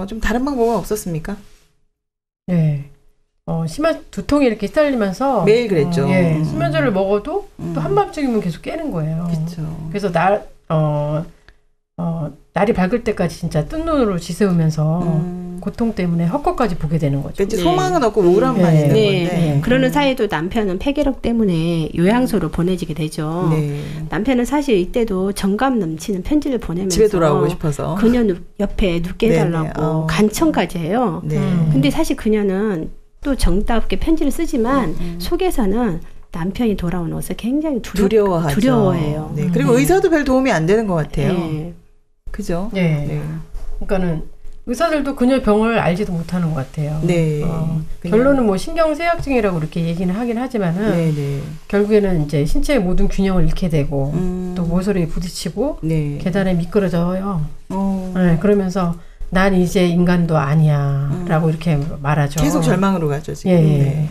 좀 다른 방법은 없었습니까? 네. 심한 두통이 이렇게 시달리면서 매일 그랬죠. 예, 수면제를 먹어도 또 한밤중이면 계속 깨는 거예요. 그렇죠. 그래서 날이 밝을 때까지 진짜 뜬 눈으로 지새우면서 고통 때문에 헛것까지 보게 되는 거죠. 그러니까 소망은 없고 우울함만 있는 건데. 그러는 사이도 남편은 폐결핵 때문에 요양소로 보내지게 되죠. 네. 남편은 사실 이때도 정감 넘치는 편지를 보내면서 집에 돌아오고 싶어서 그녀 옆에 눕게 해달라고 간청까지 해요. 네. 근데 사실 그녀는 또 정답게 편지를 쓰지만 속에서는 남편이 돌아오는 것을 굉장히 두려워해요. 네. 그리고 의사도 별 도움이 안 되는 것 같아요. 네. 그죠? 네. 네. 그러니까는 의사들도 그녀의 병을 알지도 못하는 것 같아요. 네. 결론은 뭐 신경쇠약증이라고 이렇게 얘기는 하긴 하지만은 네. 결국에는 이제 신체의 모든 균형을 잃게 되고 또 모서리에 부딪히고 네. 계단에 미끄러져요. 네, 그러면서 난 이제 인간도 아니야라고 이렇게 말하죠. 계속 절망으로 가죠 지금. 예. 네.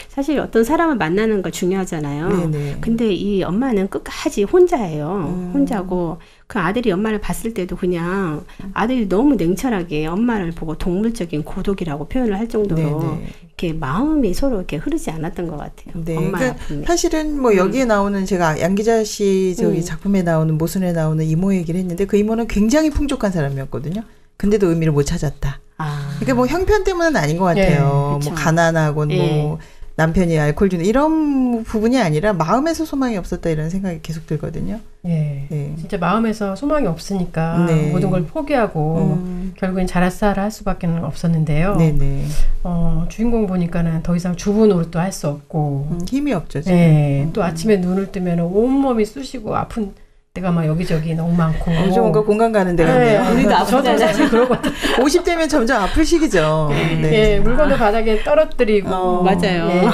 사실 어떤 사람을 만나는 거 중요하잖아요. 네네. 근데 이 엄마는 끝까지 혼자예요. 혼자고 그 아들이 엄마를 봤을 때도 그냥 아들이 너무 냉철하게 엄마를 보고 동물적인 고독이라고 표현을 할 정도로 네네. 이렇게 마음이 서로 이렇게 흐르지 않았던 것 같아요. 네. 엄마 그러니까 아픔에. 사실은 뭐 여기에 나오는 제가 양기자 씨 저기 작품에 나오는 모순에 나오는 이모 얘기를 했는데 그 이모는 굉장히 풍족한 사람이었거든요. 근데도 의미를 못 찾았다. 그러니까 뭐 형편 때문은 아닌 것 같아요. 네, 뭐 가난하고 뭐 남편이 알코올 주는 이런 부분이 아니라 마음에서 소망이 없었다 이런 생각이 계속 들거든요. 네. 진짜 마음에서 소망이 없으니까 네. 모든 걸 포기하고 결국엔 자라싸라 할 수밖에 없었는데요. 네네. 주인공 보니까는 더 이상 주부 노릇도 할 수 없고 힘이 없죠. 지금. 네. 또 아침에 눈을 뜨면 온몸이 쑤시고 아픈 데가 막 여기저기 너무 많고. 요즘 뭔가 공감 가는 데가 있네요. 우리도 저도 사실 그러거든요. 50대면 점점 아플 시기죠. 네. 예, 물건을 바닥에 떨어뜨리고. 맞아요. 예.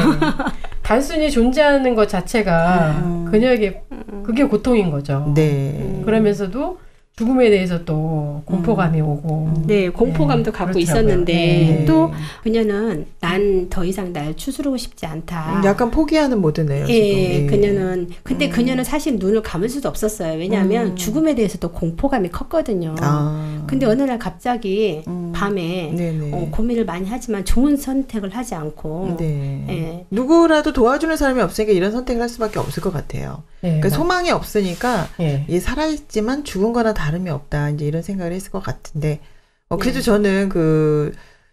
단순히 존재하는 것 자체가 그녀에게 그게 고통인 거죠. 네. 그러면서도 죽음에 대해서 또 공포감이 오고. 네, 공포감도 갖고 그렇더라고요. 있었는데 네. 또 그녀는 난 더 이상 날 추스르고 싶지 않다. 약간 포기하는 모드네요. 예, 지금. 그녀는 근데 그녀는 사실 눈을 감을 수도 없었어요. 왜냐하면 죽음에 대해서도 공포감이 컸거든요. 근데 어느 날 갑자기 밤에 고민을 많이 하지만 좋은 선택을 하지 않고 네. 예. 누구라도 도와주는 사람이 없으니까 이런 선택을 할 수밖에 없을 것 같아요. 그러니까 소망이 없으니까 얘 살아있지만 죽은 거나 다름이 없다. 이제 이런 생각을 했을 것 같은데 그래도 저는 그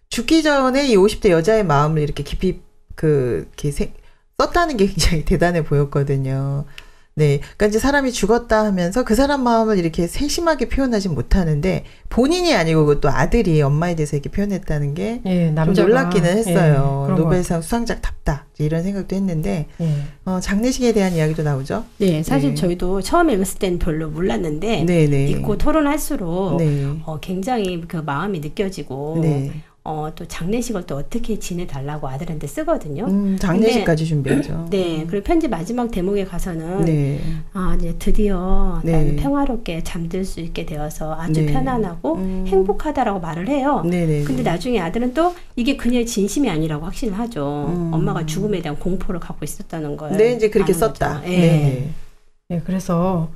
죽기 전에 이 50대 여자의 마음을 이렇게 깊이 이렇게 썼다는 게 굉장히 대단해 보였거든요. 네. 그러니까 이제 사람이 죽었다 하면서 그 사람 마음을 이렇게 세심하게 표현하지 못하는데 본인이 아니고 그것도 아들이 엄마에 대해서 이렇게 표현했다는 게 좀 놀랍기는 했어요. 노벨상 수상작답다. 이런 생각도 했는데 장례식에 대한 이야기도 나오죠. 네. 사실 저희도 처음에 읽었을 때는 별로 몰랐는데 읽고 토론할수록 굉장히 그 마음이 느껴지고 또 장례식을 또 어떻게 지내달라고 아들한테 쓰거든요. 장례식까지 준비하죠. 네. 그리고 편지 마지막 대목에 가서는 이제 드디어 나는 평화롭게 잠들 수 있게 되어서 아주 편안하고 행복하다라고 말을 해요. 근데 나중에 아들은 또 이게 그녀의 진심이 아니라고 확신을 하죠. 엄마가 죽음에 대한 공포를 갖고 있었다는 거예요. 네, 이제 그렇게 썼다. 네, 그래서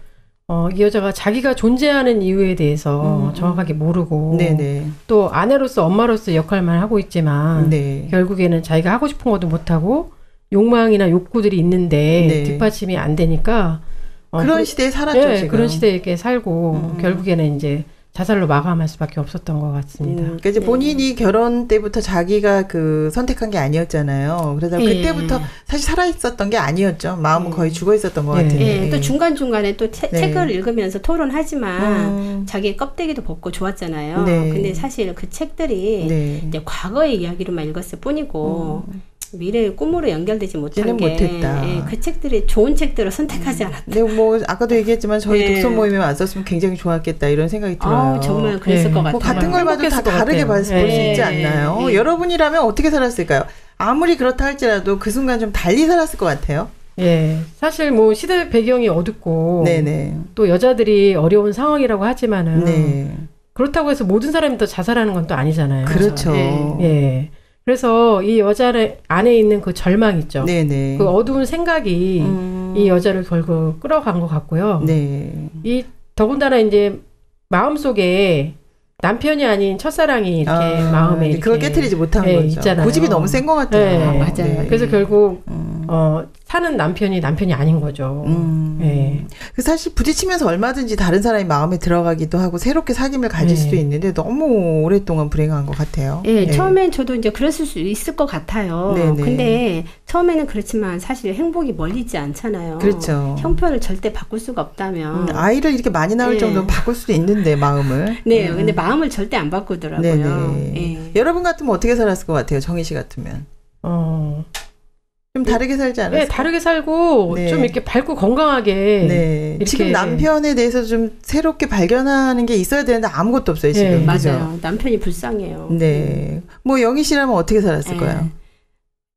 이 여자가 자기가 존재하는 이유에 대해서 정확하게 모르고 또 아내로서 엄마로서 역할만 하고 있지만 결국에는 자기가 하고 싶은 것도 못하고 욕망이나 욕구들이 있는데 뒷받침이 안 되니까 그런 시대에 살았죠. 지금. 그런 시대에 이렇게 살고 결국에는 이제 자살로 마감할 수밖에 없었던 것 같습니다. 그러니까 이제 본인이 결혼 때부터 자기가 선택한 게 아니었잖아요. 그래서 그때부터 사실 살아있었던 게 아니었죠. 마음은 거의 죽어 있었던 것 같은데. 또 중간중간에 또 책을 읽으면서 토론하지만 자기의 껍데기도 벗고 좋았잖아요. 근데 사실 그 책들이 이제 과거의 이야기로만 읽었을 뿐이고 미래의 꿈으로 연결되지 못한 게 못했다. 그 책들이 좋은 책들을 선택하지 않았다. 네, 뭐 아까도 얘기했지만 저희 독서 모임에 왔었으면 굉장히 좋았겠다 이런 생각이 들어요. 정말 그랬을 것 같아요. 뭐 같은 걸 봐도 다 다르게 볼 수 있지 않나요? 여러분이라면 어떻게 살았을까요? 아무리 그렇다 할지라도 그 순간 좀 달리 살았을 것 같아요. 사실 뭐 시대 배경이 어둡고 또 여자들이 어려운 상황이라고 하지만은 그렇다고 해서 모든 사람이 또 자살하는 건 또 아니잖아요. 그렇죠. 그래서 이 여자 안에 있는 그 절망 있죠. 그 어두운 생각이 이 여자를 결국 끌어간 것 같고요. 이 더군다나 이제 마음속에 남편이 아닌 첫사랑이 이렇게 마음에 이렇게 그걸 깨트리지 못한 거죠. 있잖아요. 고집이 너무 센 것 같아요. 네. 맞아요. 네. 그래서 결국 사는 남편이 아닌 거죠. 네. 사실 부딪히면서 얼마든지 다른 사람이 마음에 들어가기도 하고 새롭게 사귐을 가질 수도 있는데 너무 오랫동안 불행한 것 같아요. 네, 처음엔 저도 이제 그랬을 수 있을 것 같아요. 네네. 근데 처음에는 그렇지만 사실 행복이 멀리 있지 않잖아요. 그렇죠. 형편을 절대 바꿀 수가 없다면. 아이를 이렇게 많이 낳을 정도는 바꿀 수도 있는데 마음을. 네, 근데 마음을 절대 안 바꾸더라고요. 네. 여러분 같으면 어떻게 살았을 것 같아요? 정희 씨 같으면. 좀 다르게 살지 않았어요? 네, 다르게 살고 좀 이렇게 밝고 건강하게. 이렇게. 지금 남편에 대해서 좀 새롭게 발견하는 게 있어야 되는데 아무것도 없어요, 지금. 맞아요. 그죠? 남편이 불쌍해요. 네. 뭐 영희 씨라면 어떻게 살았을 거예요?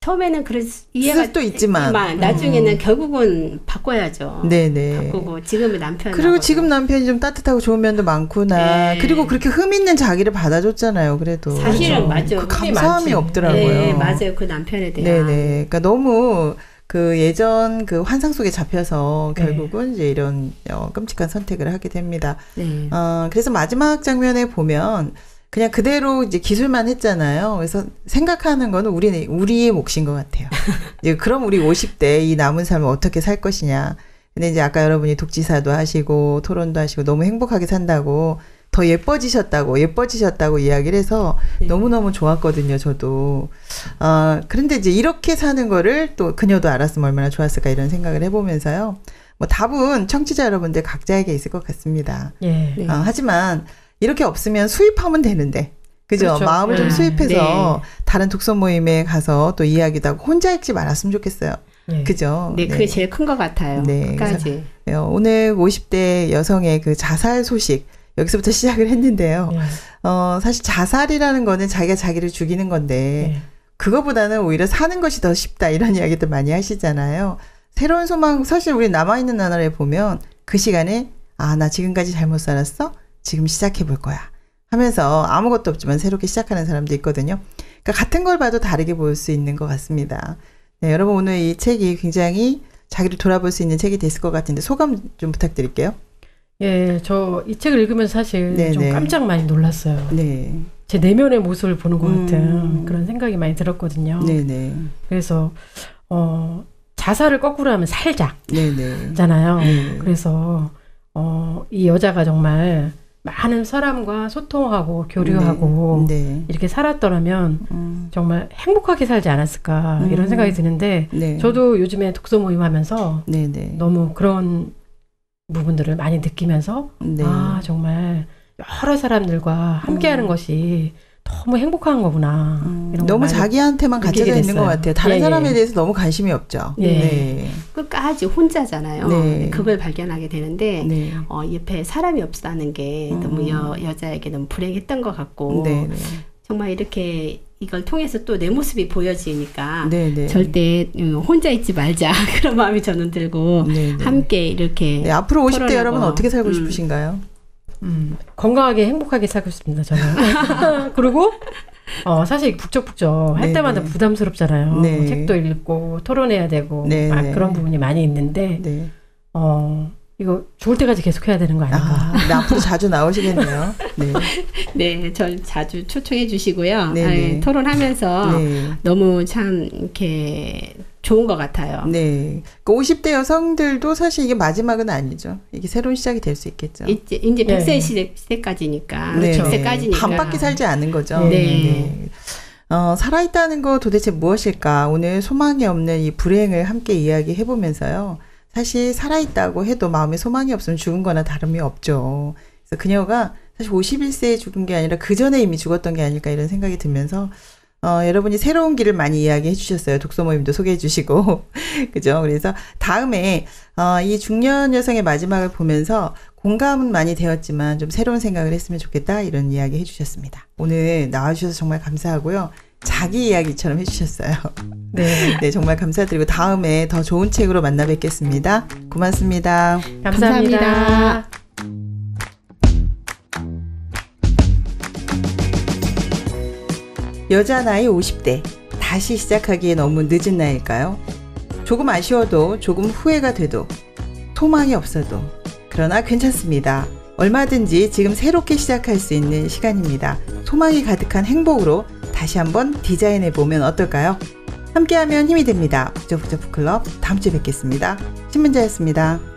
처음에는 이해가 수도 있지만 나중에는 결국은 바꿔야죠. 네네. 바꾸고 지금의 남편 그리고 지금 남편이 좀 따뜻하고 좋은 면도 많구나. 그리고 그렇게 흠 있는 자기를 받아줬잖아요. 그래도 사실은 맞죠. 그 감사함이 없더라고요. 네, 맞아요. 그 남편에 대한. 네네. 그러니까 너무 그 예전 그 환상 속에 잡혀서 결국은 이제 이런 끔찍한 선택을 하게 됩니다. 네. 그래서 마지막 장면에 보면. 그냥 그대로 이제 기술만 했잖아요. 그래서 생각하는 거는 우리의 몫인 것 같아요. 이제 그럼 우리 50대 이 남은 삶을 어떻게 살 것이냐. 근데 이제 아까 여러분이 독지사도 하시고 토론도 하시고 너무 행복하게 산다고 더 예뻐지셨다고 이야기를 해서 너무너무 좋았거든요. 저도. 그런데 이제 이렇게 사는 거를 또 그녀도 알았으면 얼마나 좋았을까 이런 생각을 해보면서요. 뭐 답은 청취자 여러분들 각자에게 있을 것 같습니다. 하지만 하지만 없으면 수입하면 되는데. 그죠? 그렇죠. 마음을 좀 수입해서 다른 독서 모임에 가서 또 이야기도 하고 혼자 읽지 말았으면 좋겠어요. 그죠? 네, 그게 제일 큰 것 같아요. 끝까지. 오늘 50대 여성의 그 자살 소식 여기서부터 시작을 했는데요. 사실 자살이라는 거는 자기가 자기를 죽이는 건데 그거보다는 오히려 사는 것이 더 쉽다 이런 이야기들 많이 하시잖아요. 새로운 소망 사실 우리 남아있는 나날에 보면 그 시간에 나 지금까지 잘못 살았어? 지금 시작해볼 거야 하면서 아무것도 없지만 새롭게 시작하는 사람도 있거든요. 그러니까 같은 걸 봐도 다르게 볼 수 있는 것 같습니다. 네, 여러분 오늘 이 책이 굉장히 자기를 돌아볼 수 있는 책이 됐을 것 같은데 소감 좀 부탁드릴게요. 예, 저 이 책을 읽으면서 사실 좀 깜짝 많이 놀랐어요. 제 내면의 모습을 보는 것 같은 그런 생각이 많이 들었거든요. 그래서 자살을 거꾸로 하면 살자 잖아요. 그래서 이 여자가 정말 많은 사람과 소통하고 교류하고 이렇게 살았더라면 정말 행복하게 살지 않았을까 이런 생각이 드는데 저도 요즘에 독서 모임 하면서 너무 그런 부분들을 많이 느끼면서 정말 여러 사람들과 함께하는 것이 너무 행복한 거구나. 이런 너무 자기한테만 갇혀져 있는 것 같아요. 다른 사람에 대해서 너무 관심이 없죠. 끝까지 혼자잖아요. 그걸 발견하게 되는데 옆에 사람이 없다는 게 너무 여자에게 너무 불행했던 것 같고 정말 이렇게 이걸 통해서 또 내 모습이 보여지니까 절대 혼자 있지 말자 그런 마음이 저는 들고 함께 이렇게 앞으로 50대 여러분 어떻게 살고 싶으신가요? 건강하게 행복하게 살고 싶습니다. 저는. 그리고 사실 북적북적 할 때마다 부담스럽잖아요. 책도 읽고 토론해야 되고 그런 부분이 많이 있는데 이거 죽을 때까지 계속 해야 되는 거 아닌가. 앞으로 자주 나오시겠네요. 네, 저 자주 초청해 주시고요. 토론하면서 너무 참 이렇게 좋은 것 같아요. 그 50대 여성들도 사실 이게 마지막은 아니죠. 이게 새로운 시작이 될 수 있겠죠. 이제 100세 시대까지니까. 100세까지니까. 반밖에 살지 않은 거죠. 살아있다는 거 도대체 무엇일까? 오늘 소망이 없는 이 불행을 함께 이야기해보면서요. 사실 살아있다고 해도 마음에 소망이 없으면 죽은 거나 다름이 없죠. 그래서 그녀가 사실 51세에 죽은 게 아니라 그 전에 이미 죽었던 게 아닐까 이런 생각이 들면서 여러분이 새로운 길을 많이 이야기해 주셨어요. 독서 모임도 소개해 주시고. 그죠? 그래서 다음에 이 중년 여성의 마지막을 보면서 공감은 많이 되었지만 좀 새로운 생각을 했으면 좋겠다 이런 이야기 해 주셨습니다. 오늘 나와주셔서 정말 감사하고요. 자기 이야기처럼 해주셨어요. 네, 정말 감사드리고 다음에 더 좋은 책으로 만나 뵙겠습니다. 고맙습니다. 감사합니다. 여자 나이 50대 다시 시작하기에 너무 늦은 나이일까요? 조금 아쉬워도 조금 후회가 돼도 소망이 없어도 그러나 괜찮습니다. 얼마든지 지금 새롭게 시작할 수 있는 시간입니다. 소망이 가득한 행복으로 다시 한번 디자인해보면 어떨까요? 함께하면 힘이 됩니다. 북적북적 북클럽 다음 주에 뵙겠습니다. 신문자였습니다.